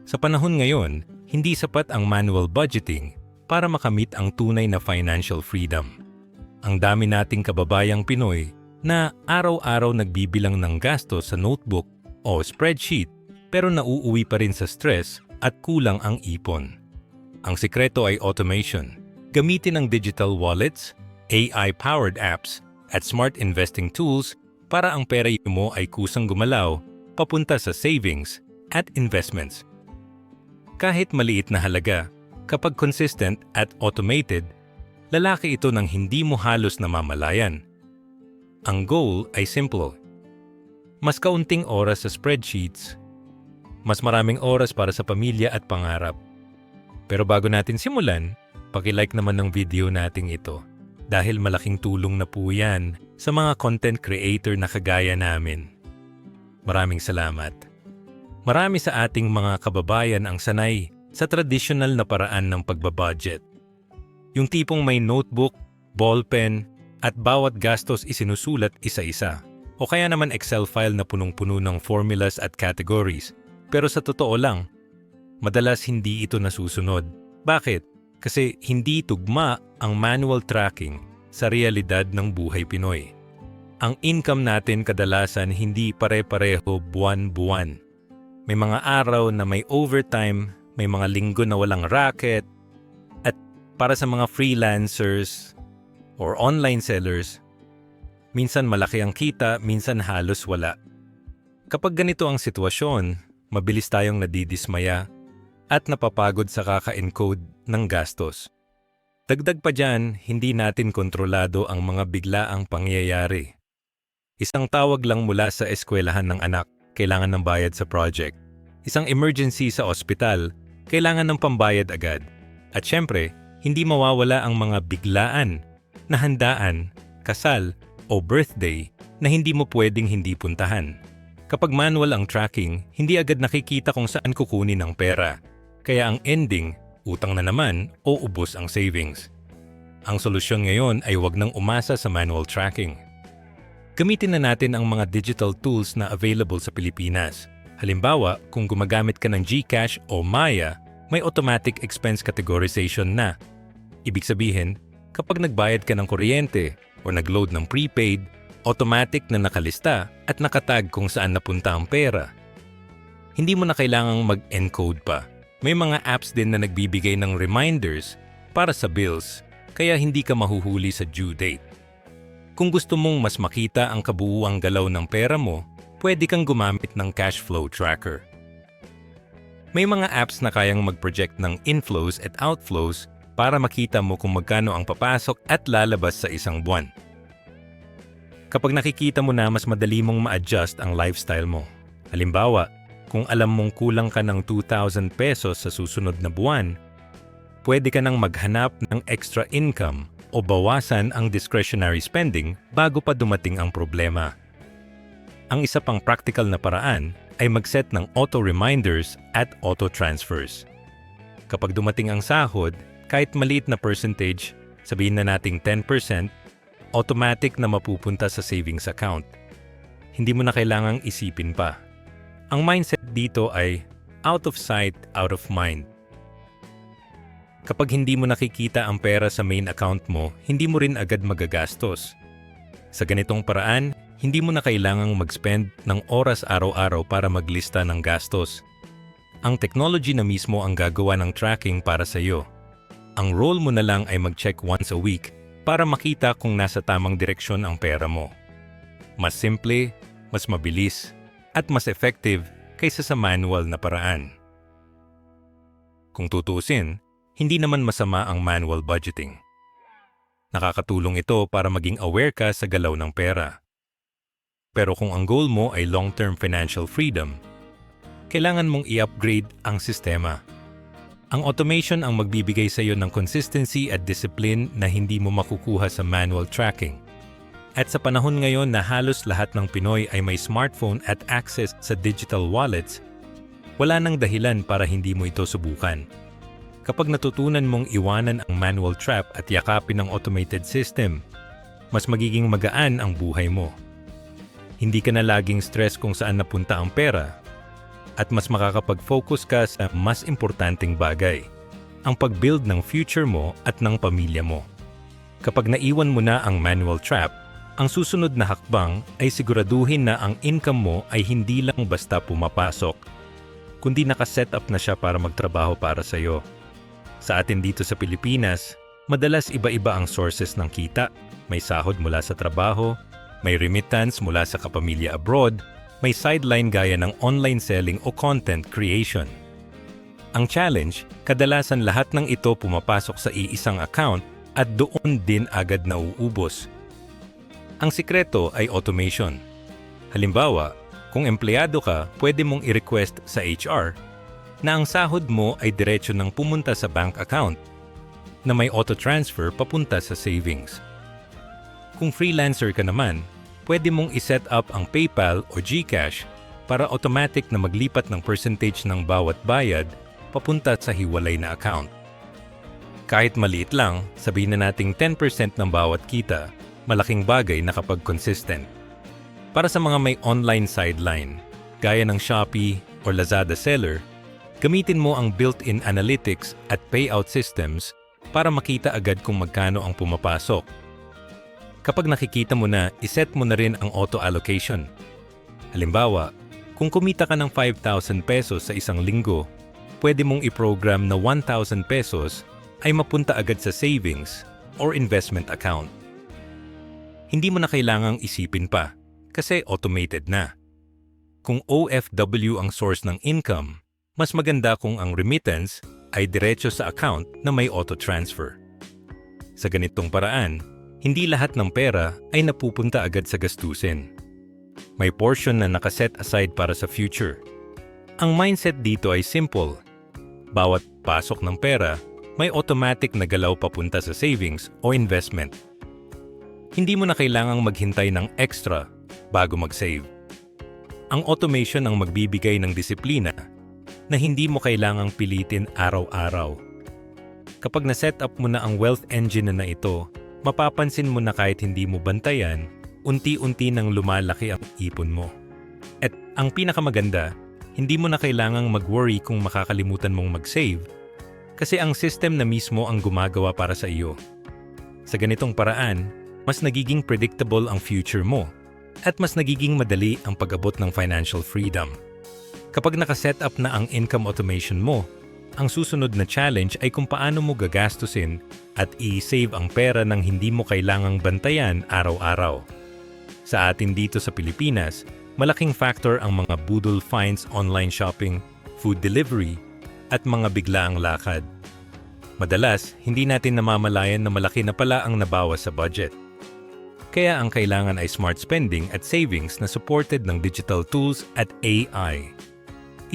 Sa panahon ngayon, hindi sapat ang manual budgeting para makamit ang tunay na financial freedom. Ang dami nating kababayang Pinoy na araw-araw nagbibilang ng gastos sa notebook o spreadsheet pero nauuwi pa rin sa stress at kulang ang ipon. Ang sikreto ay automation. Gamitin ang digital wallets, AI-powered apps at smart investing tools para ang pera mo ay kusang gumalaw papunta sa savings at investments. Kahit maliit na halaga, kapag consistent at automated, lalaki ito ng hindi mo halos namamalayan. Ang goal ay simple. Mas kaunting oras sa spreadsheets, mas maraming oras para sa pamilya at pangarap. Pero bago natin simulan, paki-like naman ng video nating ito dahil malaking tulong na po yan sa mga content creator na kagaya namin. Maraming salamat. Marami sa ating mga kababayan ang sanay sa traditional na paraan ng pagbabudget. Yung tipong may notebook, ballpen, at bawat gastos isinusulat isa-isa. O kaya naman Excel file na punong-puno ng formulas at categories. Pero sa totoo lang, madalas hindi ito nasusunod. Bakit? Kasi hindi tugma ang manual tracking sa realidad ng buhay Pinoy. Ang income natin kadalasan hindi pare-pareho buwan-buwan. May mga araw na may overtime, may mga linggo na walang racket, at para sa mga freelancers or online sellers, minsan malaki ang kita, minsan halos wala. Kapag ganito ang sitwasyon, mabilis tayong nadidismaya at napapagod sa kaka-encode ng gastos. Dagdag pa dyan, hindi natin kontrolado ang mga biglaang pangyayari. Isang tawag lang mula sa eskwelahan ng anak, kailangan ng bayad sa project. Isang emergency sa ospital, kailangan ng pambayad agad. At syempre, hindi mawawala ang mga biglaan na handaan, kasal o birthday na hindi mo pwedeng hindi puntahan. Kapag manual ang tracking, hindi agad nakikita kung saan kukunin ang pera. Kaya ang ending, utang na naman o ubos ang savings. Ang solusyon ngayon ay huwag nang umasa sa manual tracking. Gamitin na natin ang mga digital tools na available sa Pilipinas. Halimbawa, kung gumagamit ka ng GCash o Maya, may automatic expense categorization na. Ibig sabihin, kapag nagbayad ka ng kuryente o nag-load ng prepaid, automatic na nakalista at nakatag kung saan napunta ang pera. Hindi mo na kailangang mag-encode pa. May mga apps din na nagbibigay ng reminders para sa bills, kaya hindi ka mahuhuli sa due date. Kung gusto mong mas makita ang kabuuang galaw ng pera mo, pwede kang gumamit ng cash flow tracker. May mga apps na kayang mag-project ng inflows at outflows para makita mo kung magkano ang papasok at lalabas sa isang buwan. Kapag nakikita mo na, mas madali mong ma-adjust ang lifestyle mo. Halimbawa, kung alam mong kulang ka ng 2,000 pesos sa susunod na buwan, pwede ka nang maghanap ng extra income o bawasan ang discretionary spending bago pa dumating ang problema. Ang isa pang practical na paraan ay mag-set ng auto-reminders at auto-transfers. Kapag dumating ang sahod, kahit maliit na percentage, sabihin na nating 10%, automatic na mapupunta sa savings account. Hindi mo na kailangang isipin pa. Ang mindset dito ay out of sight, out of mind. Kapag hindi mo nakikita ang pera sa main account mo, hindi mo rin agad magagastos. Sa ganitong paraan, hindi mo na kailangang mag-spend ng oras araw-araw para maglista ng gastos. Ang technology na mismo ang gagawa ng tracking para sa iyo. Ang role mo na lang ay mag-check once a week para makita kung nasa tamang direksyon ang pera mo. Mas simple, mas mabilis, at mas effective kaysa sa manual na paraan. Kung tutuusin, hindi naman masama ang manual budgeting. Nakakatulong ito para maging aware ka sa galaw ng pera. Pero kung ang goal mo ay long-term financial freedom, kailangan mong i-upgrade ang sistema. Ang automation ang magbibigay sa iyo ng consistency at discipline na hindi mo makukuha sa manual tracking. At sa panahon ngayon na halos lahat ng Pinoy ay may smartphone at access sa digital wallets, wala nang dahilan para hindi mo ito subukan. Kapag natutunan mong iwanan ang manual trap at yakapin ang automated system, mas magiging magaan ang buhay mo. Hindi ka na laging stress kung saan napunta ang pera. at mas makakapag-focus ka sa mas importanteng bagay, ang pag-build ng future mo at ng pamilya mo. Kapag naiwan mo na ang manual trap, ang susunod na hakbang ay siguraduhin na ang income mo ay hindi lang basta pumapasok, kundi nakaset up na siya para magtrabaho para sa iyo. Sa atin dito sa Pilipinas, madalas iba-iba ang sources ng kita. May sahod mula sa trabaho, may remittance mula sa kapamilya abroad, may sideline gaya ng online selling o content creation. Ang challenge, kadalasan lahat ng ito pumapasok sa iisang account at doon din agad nauubos. Ang sikreto ay automation. Halimbawa, kung empleyado ka, pwede mong i-request sa HR na ang sahod mo ay diretso nang pumunta sa bank account na may auto-transfer papunta sa savings. Kung freelancer ka naman, pwede mong iset up ang PayPal o GCash para automatic na maglipat ng percentage ng bawat bayad papunta sa hiwalay na account. Kahit maliit lang, sabihin na nating 10% ng bawat kita, malaking bagay na kapag consistent. Para sa mga may online sideline, gaya ng Shopee or Lazada seller, gamitin mo ang built-in analytics at payout systems para makita agad kung magkano ang pumapasok. Kapag nakikita mo na, iset mo na rin ang auto-allocation. Halimbawa, kung kumita ka ng 5,000 pesos sa isang linggo, pwede mong i-program na 1,000 pesos ay mapunta agad sa savings or investment account. Hindi mo na kailangang isipin pa kasi automated na. Kung OFW ang source ng income, mas maganda kung ang remittance ay diretso sa account na may auto-transfer. Sa ganitong paraan, hindi lahat ng pera ay napupunta agad sa gastusin. May portion na nakaset aside para sa future. Ang mindset dito ay simple. Bawat pasok ng pera, may automatic na galaw papunta sa savings o investment. Hindi mo na kailangang maghintay ng extra bago mag-save. Ang automation ang magbibigay ng disiplina na hindi mo kailangang pilitin araw-araw. Kapag na-set up mo na ang wealth engine na ito, mapapansin mo na kahit hindi mo bantayan, unti-unti nang lumalaki ang ipon mo. At ang pinakamaganda, hindi mo na kailangang mag-worry kung makakalimutan mong mag-save kasi ang system na mismo ang gumagawa para sa iyo. Sa ganitong paraan, mas nagiging predictable ang future mo at mas nagiging madali ang pag-abot ng financial freedom. Kapag nakaset up na ang income automation mo, ang susunod na challenge ay kung paano mo gagastusin at i-save ang pera nang hindi mo kailangang bantayan araw-araw. Sa atin dito sa Pilipinas, malaking factor ang mga budol finds, online shopping, food delivery, at mga biglaang lakad. Madalas, hindi natin namamalayan na malaki na pala ang nabawas sa budget. Kaya ang kailangan ay smart spending at savings na supported ng digital tools at AI.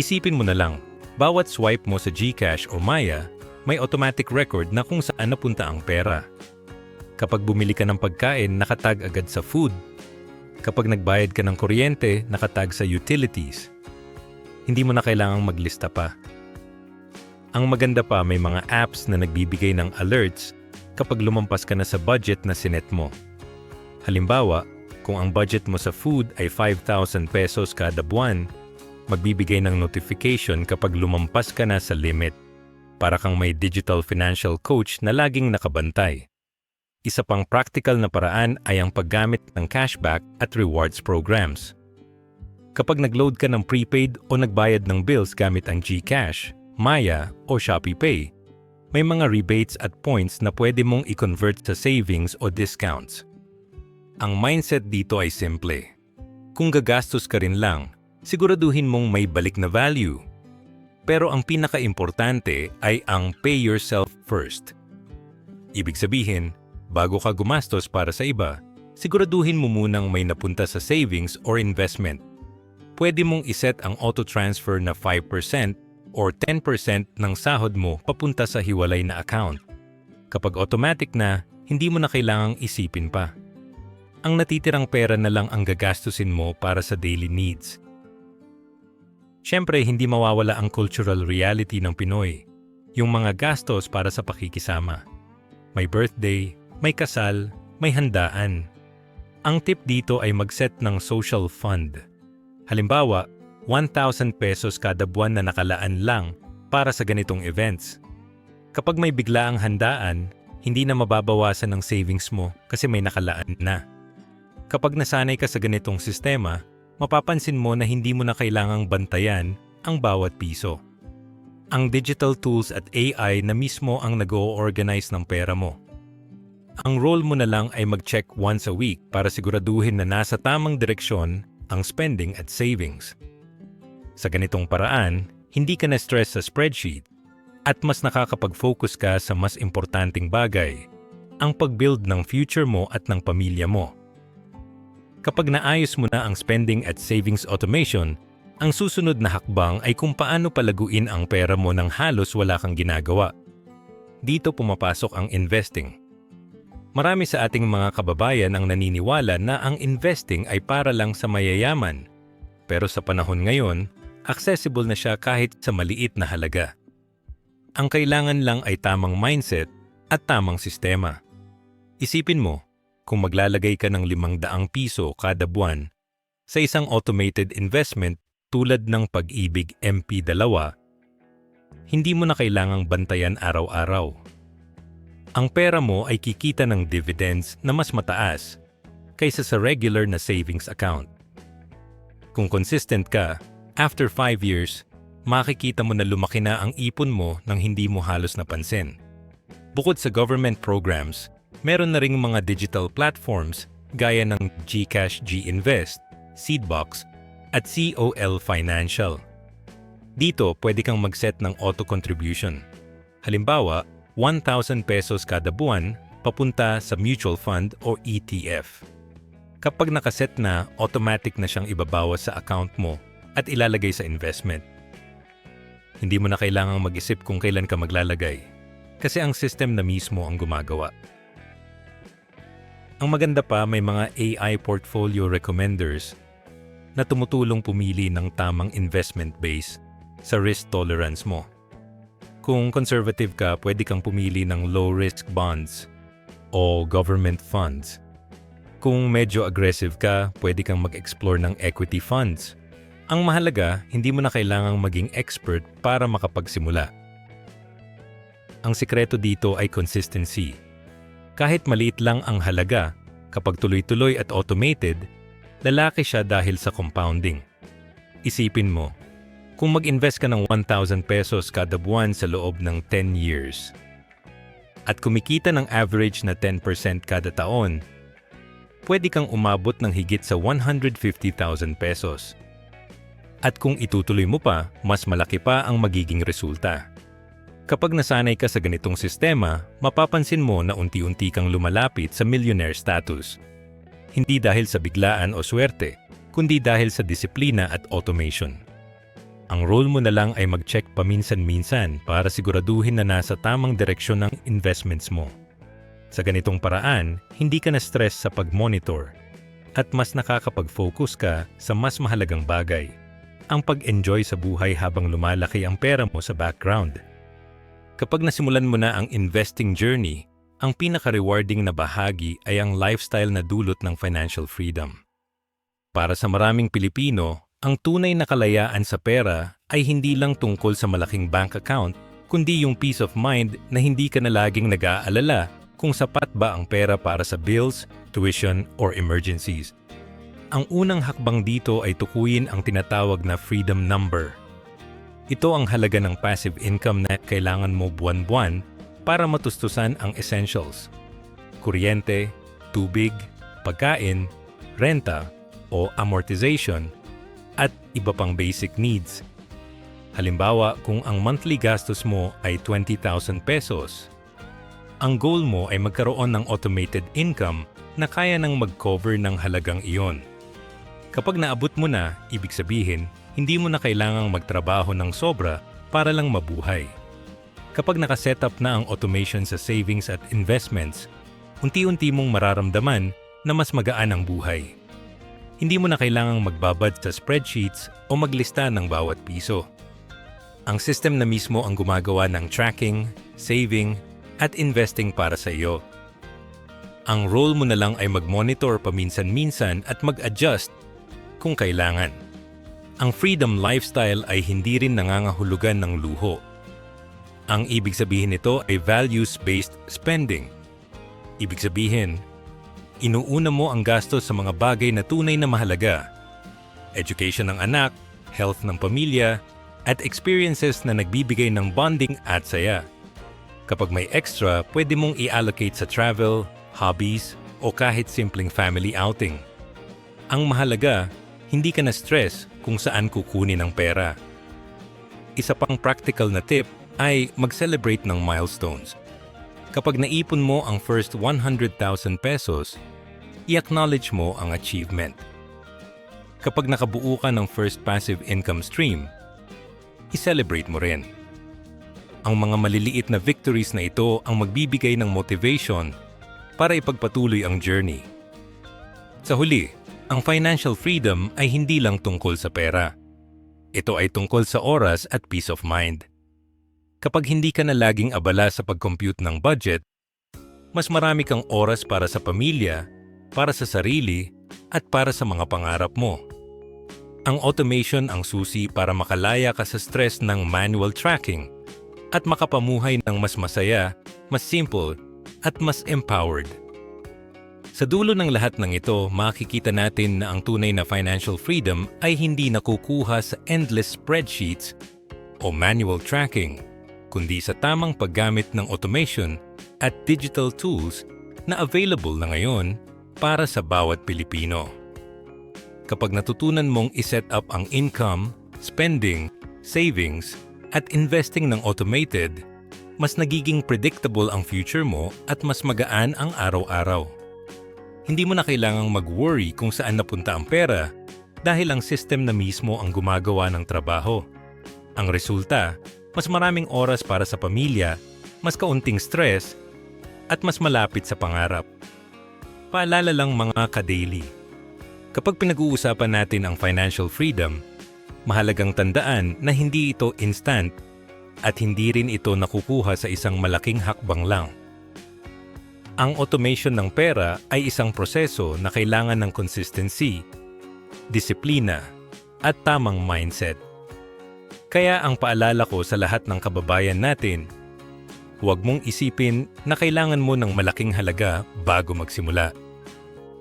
Isipin mo na lang, bawat swipe mo sa GCash o Maya, may automatic record na kung saan napunta ang pera. Kapag bumili ka ng pagkain, nakatag agad sa food. Kapag nagbayad ka ng kuryente, nakatag sa utilities. Hindi mo na kailangang maglista pa. Ang maganda pa, may mga apps na nagbibigay ng alerts kapag lumampas ka na sa budget na sinet mo. Halimbawa, kung ang budget mo sa food ay 5,000 pesos kada buwan, magbibigay ng notification kapag lumampas ka na sa limit, para kang may digital financial coach na laging nakabantay. Isa pang practical na paraan ay ang paggamit ng cashback at rewards programs. Kapag nag-load ka ng prepaid o nagbayad ng bills gamit ang GCash, Maya o Shopee Pay, may mga rebates at points na pwede mong i-convert sa savings o discounts. Ang mindset dito ay simple. Kung gagastos ka rin lang, siguraduhin mong may balik na value. Pero ang pinaka-importante ay ang pay yourself first. Ibig sabihin, bago ka gumastos para sa iba, siguraduhin mo munang may napunta sa savings or investment. Pwede mong iset ang auto-transfer na 5% or 10% ng sahod mo papunta sa hiwalay na account. Kapag automatic na, hindi mo na kailangang isipin pa. Ang natitirang pera na lang ang gagastusin mo para sa daily needs. Siyempre, hindi mawawala ang cultural reality ng Pinoy, yung mga gastos para sa pakikisama. May birthday, may kasal, may handaan. Ang tip dito ay mag-set ng social fund. Halimbawa, 1,000 pesos kada buwan na nakalaan lang para sa ganitong events. Kapag may biglaang handaan, hindi na mababawasan ng savings mo kasi may nakalaan na. Kapag nasanay ka sa ganitong sistema, mapapansin mo na hindi mo na kailangang bantayan ang bawat piso. Ang digital tools at AI na mismo ang nag-o-organize ng pera mo. Ang role mo na lang ay mag-check once a week para siguraduhin na nasa tamang direksyon ang spending at savings. Sa ganitong paraan, hindi ka na-stress sa spreadsheet at mas nakakapag-focus ka sa mas importanteng bagay, ang pag-build ng future mo at ng pamilya mo. Kapag naayos mo na ang spending at savings automation, ang susunod na hakbang ay kung paano palaguin ang pera mo nang halos wala kang ginagawa. Dito pumapasok ang investing. Marami sa ating mga kababayan ang naniniwala na ang investing ay para lang sa mayayaman. Pero sa panahon ngayon, accessible na siya kahit sa maliit na halaga. Ang kailangan lang ay tamang mindset at tamang sistema. Isipin mo, kung maglalagay ka ng 500 piso kada buwan sa isang automated investment tulad ng Pag-ibig MP2, hindi mo na kailangang bantayan araw-araw. Ang pera mo ay kikita ng dividends na mas mataas kaysa sa regular na savings account. Kung consistent ka, after 5 years, makikita mo na lumaki na ang ipon mo nang hindi mo halos napansin. Bukod sa government programs, meron na ring mga digital platforms gaya ng GCash G-Invest, Seedbox, at COL Financial. Dito, pwede kang mag-set ng auto-contribution. Halimbawa, 1,000 pesos kada buwan papunta sa mutual fund o ETF. Kapag nakaset na, automatic na siyang ibabawas sa account mo at ilalagay sa investment. Hindi mo na kailangang mag-isip kung kailan ka maglalagay kasi ang system na mismo ang gumagawa. Ang maganda pa, may mga AI portfolio recommenders na tumutulong pumili ng tamang investment base sa risk tolerance mo. Kung conservative ka, pwede kang pumili ng low-risk bonds o government funds. Kung medyo aggressive ka, pwede kang mag-explore ng equity funds. Ang mahalaga, hindi mo na kailangang maging expert para makapagsimula. Ang sikreto dito ay consistency. Kahit maliit lang ang halaga, kapag tuloy-tuloy at automated, lalaki siya dahil sa compounding. Isipin mo, kung mag-invest ka ng 1,000 pesos kada buwan sa loob ng 10 years at kumikita ng average na 10% kada taon, pwede kang umabot ng higit sa 150,000 pesos. At kung itutuloy mo pa, mas malaki pa ang magiging resulta. Kapag nasanay ka sa ganitong sistema, mapapansin mo na unti-unti kang lumalapit sa millionaire status. Hindi dahil sa biglaan o swerte, kundi dahil sa disiplina at automation. Ang role mo na lang ay mag-check paminsan-minsan para siguraduhin na nasa tamang direksyon ng investments mo. Sa ganitong paraan, hindi ka na-stress sa pag-monitor at mas nakakapag-focus ka sa mas mahalagang bagay, ang pag-enjoy sa buhay habang lumalaki ang pera mo sa background. Kapag nasimulan mo na ang investing journey, ang pinaka-rewarding na bahagi ay ang lifestyle na dulot ng financial freedom. Para sa maraming Pilipino, ang tunay na kalayaan sa pera ay hindi lang tungkol sa malaking bank account, kundi yung peace of mind na hindi ka na laging nag-aalala kung sapat ba ang pera para sa bills, tuition, or emergencies. Ang unang hakbang dito ay tukuyin ang tinatawag na freedom number. Ito ang halaga ng passive income na kailangan mo buwan-buwan para matustusan ang essentials: kuryente, tubig, pagkain, renta o amortization, at iba pang basic needs. Halimbawa, kung ang monthly gastos mo ay 20,000 pesos, ang goal mo ay magkaroon ng automated income na kaya nang mag-cover ng halagang iyon. Kapag naabot mo na, ibig sabihin, hindi mo na kailangang magtrabaho ng sobra para lang mabuhay. Kapag nakasetup na ang automation sa savings at investments, unti-unti mong mararamdaman na mas magaan ang buhay. Hindi mo na kailangang magbabad sa spreadsheets o maglista ng bawat piso. Ang system na mismo ang gumagawa ng tracking, saving, at investing para sa iyo. Ang role mo na lang ay mag-monitor paminsan-minsan at mag-adjust kung kailangan. Ang freedom lifestyle ay hindi rin nangangahulugan ng luho. Ang ibig sabihin nito ay values-based spending. Ibig sabihin, inuuna mo ang gastos sa mga bagay na tunay na mahalaga. Education ng anak, health ng pamilya, at experiences na nagbibigay ng bonding at saya. Kapag may extra, pwede mong i-allocate sa travel, hobbies, o kahit simpleng family outing. Ang mahalaga, hindi ka na-stress kung saan kukunin ang pera. Isa pang practical na tip ay mag-celebrate ng milestones. Kapag naipon mo ang first 100,000 pesos, i-acknowledge mo ang achievement. Kapag nakabuo ka ng first passive income stream, i-celebrate mo rin. Ang mga maliliit na victories na ito ang magbibigay ng motivation para ipagpatuloy ang journey. Sa huli, ang financial freedom ay hindi lang tungkol sa pera. Ito ay tungkol sa oras at peace of mind. Kapag hindi ka na laging abala sa pag-compute ng budget, mas marami kang oras para sa pamilya, para sa sarili, at para sa mga pangarap mo. Ang automation ang susi para makalaya ka sa stress ng manual tracking at makapamuhay ng mas masaya, mas simple, at mas empowered. Sa dulo ng lahat ng ito, makikita natin na ang tunay na financial freedom ay hindi nakukuha sa endless spreadsheets o manual tracking, kundi sa tamang paggamit ng automation at digital tools na available na ngayon para sa bawat Pilipino. Kapag natutunan mong iset up ang income, spending, savings, at investing ng automated, mas nagiging predictable ang future mo at mas magaan ang araw-araw. Hindi mo na kailangang mag-worry kung saan napunta ang pera dahil ang system na mismo ang gumagawa ng trabaho. Ang resulta, mas maraming oras para sa pamilya, mas kaunting stress, at mas malapit sa pangarap. Paalala lang mga ka-daily. Kapag pinag-uusapan natin ang financial freedom, mahalagang tandaan na hindi ito instant at hindi rin ito nakukuha sa isang malaking hakbang lang. Ang automation ng pera ay isang proseso na kailangan ng consistency, disiplina, at tamang mindset. Kaya ang paalala ko sa lahat ng kababayan natin, huwag mong isipin na kailangan mo ng malaking halaga bago magsimula.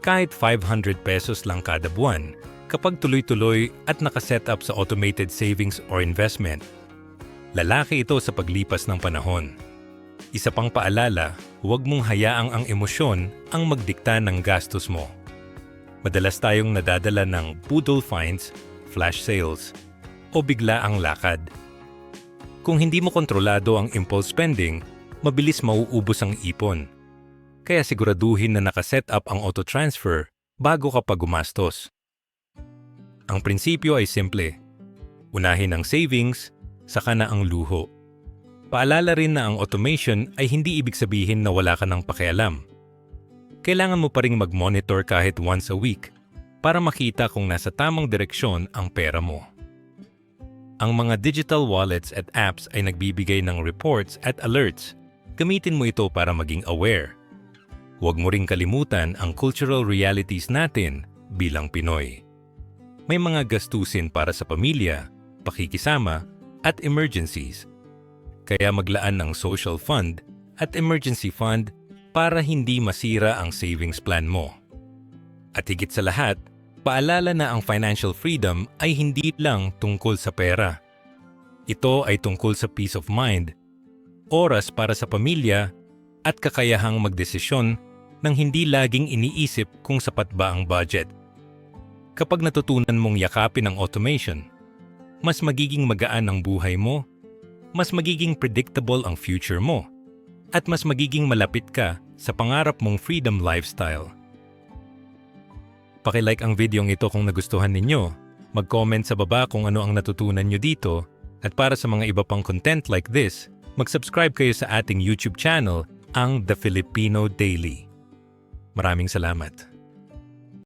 Kahit 500 pesos lang kada buwan, kapag tuloy-tuloy at nakaset up sa automated savings or investment, lalaki ito sa paglipas ng panahon. Isa pang paalala, huwag mong hayaang ang emosyon ang magdikta ng gastos mo. Madalas tayong nadadala ng budol finds, flash sales, o bigla ang lakad. Kung hindi mo kontrolado ang impulse spending, mabilis mauubos ang ipon. Kaya siguraduhin na nakaset up ang auto-transfer bago ka pa gumastos. Ang prinsipyo ay simple. Unahin ang savings, saka na ang luho. Paalala rin na ang automation ay hindi ibig sabihin na wala ka ng pakialam. Kailangan mo pa ring mag-monitor kahit once a week para makita kung nasa tamang direksyon ang pera mo. Ang mga digital wallets at apps ay nagbibigay ng reports at alerts. Gamitin mo ito para maging aware. Huwag mo ring kalimutan ang cultural realities natin bilang Pinoy. May mga gastusin para sa pamilya, pakikisama, at emergencies. Kaya maglaan ng social fund at emergency fund para hindi masira ang savings plan mo. At higit sa lahat, paalala na ang financial freedom ay hindi lang tungkol sa pera. Ito ay tungkol sa peace of mind, oras para sa pamilya, at kakayahang magdesisyon nang hindi laging iniisip kung sapat ba ang budget. Kapag natutunan mong yakapin ang automation, mas magiging magaan ang buhay mo, mas magiging predictable ang future mo, at mas magiging malapit ka sa pangarap mong freedom lifestyle. Paki-like ang videong ito kung nagustuhan ninyo, mag-comment sa baba kung ano ang natutunan nyo dito, at para sa mga iba pang content like this, mag-subscribe kayo sa ating YouTube channel, ang The Filipino Daily. Maraming salamat.